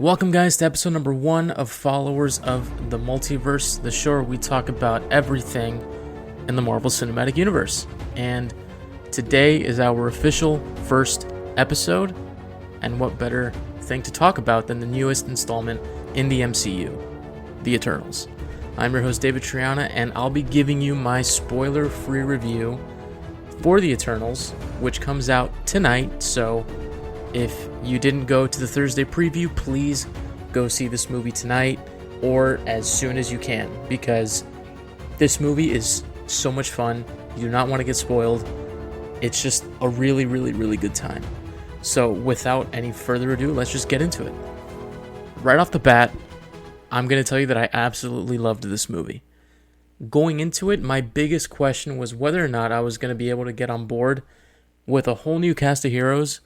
Welcome, guys, to episode number 1 of Followers of the Multiverse, the show where we talk about everything in the Marvel Cinematic Universe. And today is our official first episode, and what better thing to talk about than the newest installment in the MCU, The Eternals. I'm your host, David Triana, and I'll be giving you my spoiler-free review for The Eternals, which comes out tonight, so if you didn't go to the Thursday preview, please go see this movie tonight or as soon as you can, because this movie is so much fun. You do not want to get spoiled. It's just a really, really, really good time. So without any further ado, let's just get into it. Right off the bat, I'm going to tell you that I absolutely loved this movie. Going into it, my biggest question was whether or not I was going to be able to get on board with a whole new cast of heroes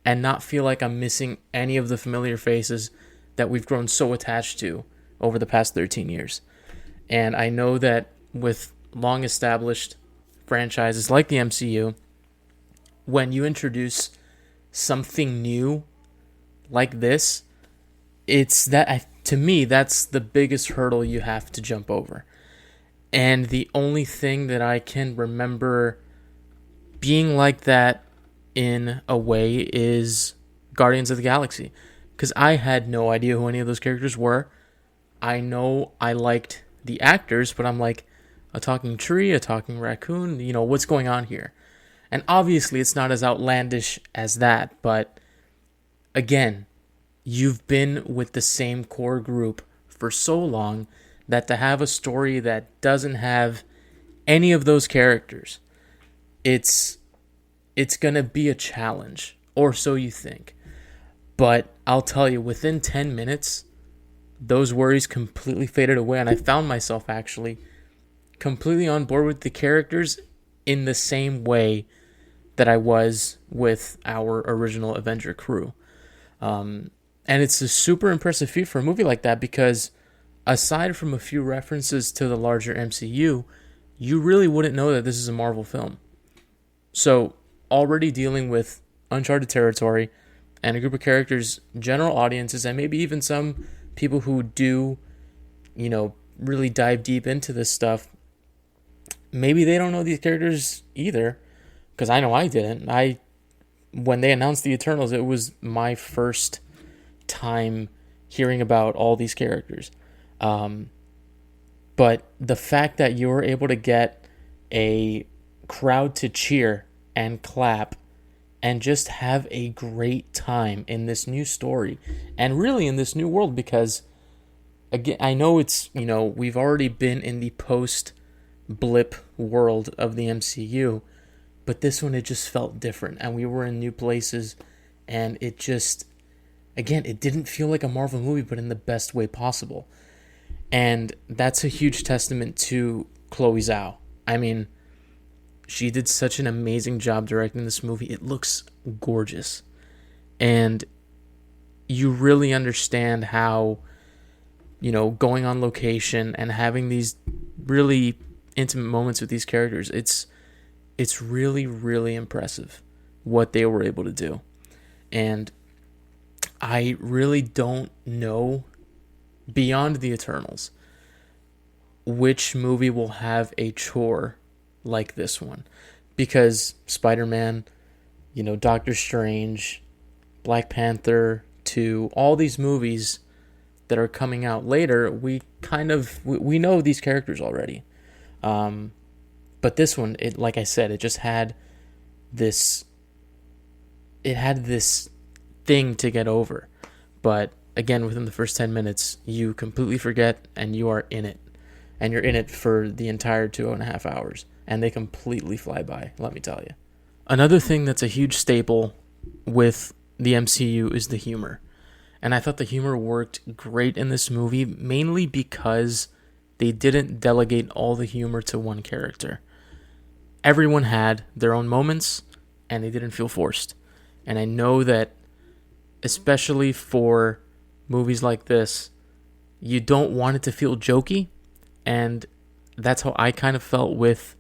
and not feel like I'm missing any of the familiar faces that we've grown so attached to over the past 13 years. And I know that with long-established franchises like the MCU, when you introduce something new like this, to me, that's the biggest hurdle you have to jump over. And the only thing that I can remember being like that in a way is Guardians of the Galaxy, because I had no idea who any of those characters were. I know I liked the actors, but I'm like, a talking tree, a talking raccoon, what's going on here? And obviously it's not as outlandish as that, but again, you've been with the same core group for so long that to have a story that doesn't have any of those characters, it's going to be a challenge, or so you think. But I'll tell you, within 10 minutes, those worries completely faded away, and I found myself actually completely on board with the characters in the same way that I was with our original Avenger crew. And it's a super impressive feat for a movie like that, because aside from a few references to the larger MCU, you really wouldn't know that this is a Marvel film. So already dealing with uncharted territory and a group of characters, general audiences, and maybe even some people who do, really dive deep into this stuff, maybe they don't know these characters either, because I know I didn't. When they announced the Eternals, it was my first time hearing about all these characters. But the fact that you were able to get a crowd to cheer and clap and just have a great time in this new story and really in this new world, because again, I know it's, we've already been in the post-blip world of the MCU, but this one, it just felt different, and we were in new places, and it just, again, it didn't feel like a Marvel movie, but in the best way possible. And that's a huge testament to Chloe Zhao. I mean, she did such an amazing job directing this movie. It looks gorgeous. And you really understand how, going on location and having these really intimate moments with these characters, it's really, really impressive what they were able to do. And I really don't know, beyond the Eternals, which movie will have a chore like this one, because Spider-Man, Doctor Strange, Black Panther, to all these movies that are coming out later, we know these characters already. But this one, like I said, it just had this thing to get over. But again, within the first 10 minutes, you completely forget and you are in it. And you're in it for the entire 2.5 hours. And they completely fly by, let me tell you. Another thing that's a huge staple with the MCU is the humor. And I thought the humor worked great in this movie, mainly because they didn't delegate all the humor to one character. Everyone had their own moments, and they didn't feel forced. And I know that, especially for movies like this, you don't want it to feel jokey, and that's how I kind of felt with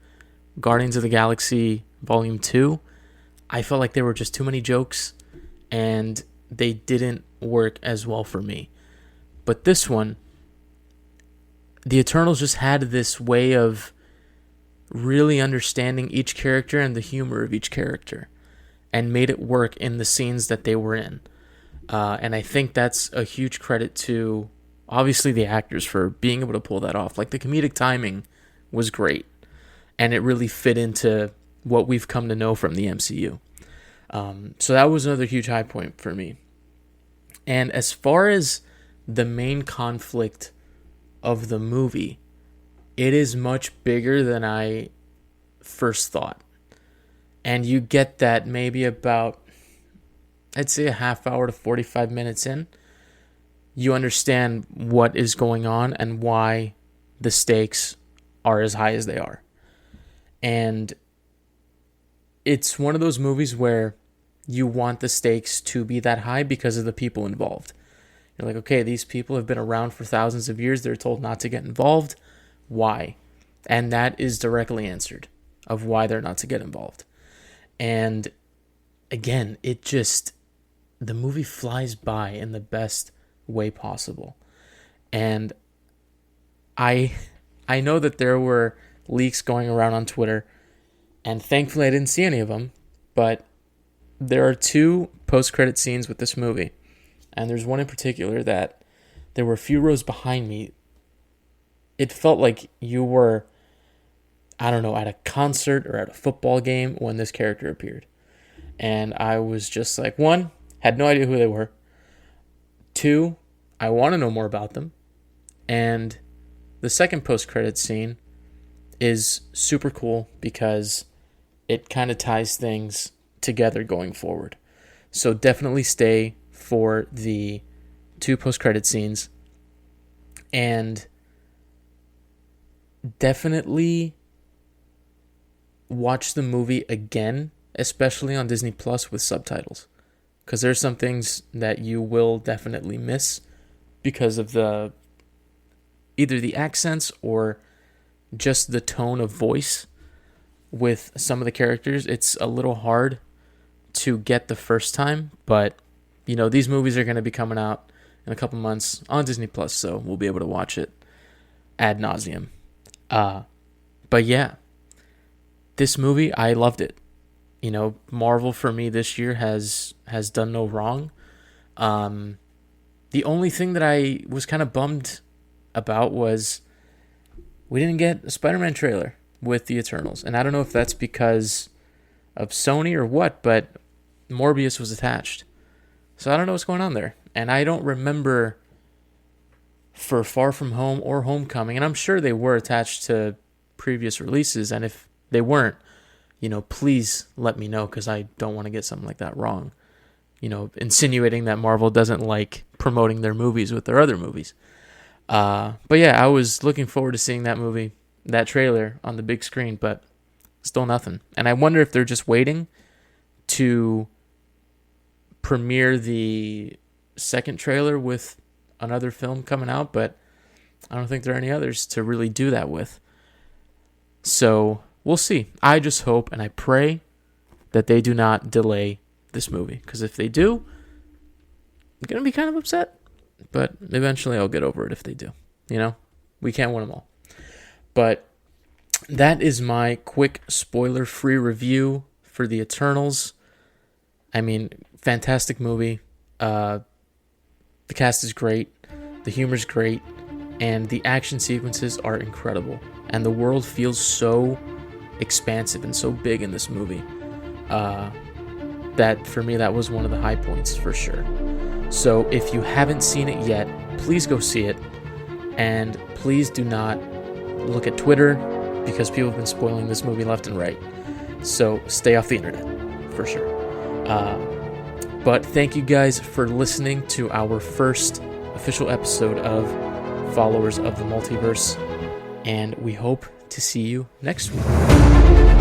Guardians of the Galaxy Volume 2. I felt like there were just too many jokes, and they didn't work as well for me. But this one, the Eternals just had this way of really understanding each character and the humor of each character, and made it work in the scenes that they were in. And I think that's a huge credit to, obviously, the actors for being able to pull that off. Like, the comedic timing was great, and it really fit into what we've come to know from the MCU. So that was another huge high point for me. And as far as the main conflict of the movie, it is much bigger than I first thought. And you get that maybe about, I'd say, a half hour to 45 minutes in. You understand what is going on and why the stakes are as high as they are. And it's one of those movies where you want the stakes to be that high because of the people involved. You're like, okay, these people have been around for thousands of years. They're told not to get involved. Why? And that is directly answered of why they're not to get involved. And again, the movie flies by in the best way possible. And I know that there were leaks going around on Twitter, and thankfully I didn't see any of them, but there are 2 post-credit scenes with this movie. And there's one in particular that there were a few rows behind me. It felt like you were, I don't know, at a concert or at a football game when this character appeared. And I was just like, 1, had no idea who they were. 2, I want to know more about them. And the second post-credit scene is super cool because it kind of ties things together going forward. So definitely stay for the 2 post-credit scenes. And definitely watch the movie again, especially on Disney Plus with subtitles, because there's some things that you will definitely miss because of either the accents or just the tone of voice with some of the characters. It's a little hard to get the first time, but these movies are going to be coming out in a couple months on Disney Plus, so we'll be able to watch it ad nauseum. But yeah, this movie, I loved it. Marvel for me this year has done no wrong. The only thing that I was kind of bummed about was we didn't get a Spider-Man trailer with the Eternals. And I don't know if that's because of Sony or what, but Morbius was attached. So I don't know what's going on there. And I don't remember for Far From Home or Homecoming, and I'm sure they were attached to previous releases, and if they weren't, please let me know, because I don't want to get something like that wrong. Insinuating that Marvel doesn't like promoting their movies with their other movies. But yeah, I was looking forward to seeing that trailer on the big screen, but still nothing. And I wonder if they're just waiting to premiere the second trailer with another film coming out, but I don't think there are any others to really do that with. So we'll see. I just hope and I pray that they do not delay this movie, because if they do, I'm going to be kind of upset, but eventually I'll get over it if they do. We can't win them all. But that is my quick spoiler-free review for The Eternals. I mean, fantastic movie. The cast is great. The humor's great. And the action sequences are incredible. And the world feels so expansive and so big in this movie. That, for me, that was one of the high points for sure. So if you haven't seen it yet, please go see it. And please do not look at Twitter, because people have been spoiling this movie left and right. So stay off the internet, for sure. But thank you guys for listening to our first official episode of Followers of the Multiverse. And we hope to see you next week.